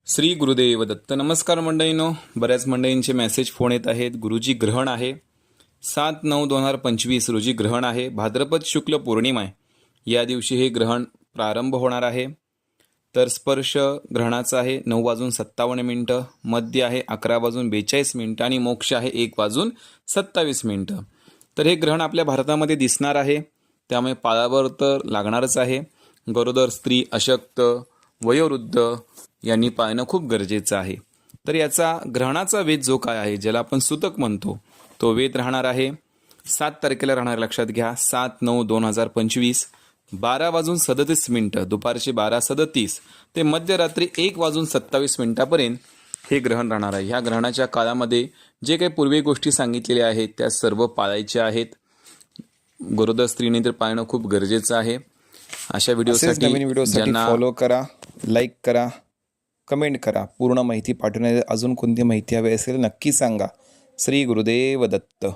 श्री गुरुदेव दत्त. नमस्कार मंडळींनो, बऱ्याच मंडळींचे मेसेज फोन येत आहेत. गुरुजी ग्रहण आहे 7/9/2025 रोजी ग्रहण आहे. भाद्रपद शुक्ल पौर्णिमा आहे. या दिवशी हे ग्रहण प्रारंभ होणार आहे. तर स्पर्श ग्रहणाचा आहे 9:57 मध्य आहे 11:42 आणि मोक्ष आहे 1:27 तर हे ग्रहण आपल्या भारतामध्ये दिसणार आहे. त्यामुळे पाळावर तर लागणारच आहे. गरोदर स्त्री, अशक्त, वयोवृद्ध यांनी पाळणं खूप गरजेचं आहे. तर याचा ग्रहणाचा वेध जो काय आहे, ज्याला आपण सुतक म्हणतो, तो वेध राहणार आहे 7 तारखेला राहणार. लक्षात घ्या, 7/9/2025 12:37 दुपारचे 12:37 ते मध्यरात्री 1:27 हे ग्रहण राहणार आहे. ह्या ग्रहणाच्या काळामध्ये जे काही पूर्वी गोष्टी सांगितलेल्या आहेत त्या सर्व पाळायच्या आहेत. गरोदर स्त्रीने तर पाळणं खूप गरजेचं आहे. अशा व्हिडिओसाठी नवीन व्हिडिओसाठी फॉलो करा, लाईक करा, कमेंट करा. पूर्ण माहिती पाठवण्यासाठी अजून कोणती माहिती हवी असेल नक्की सांगा. श्री गुरुदेव दत्त.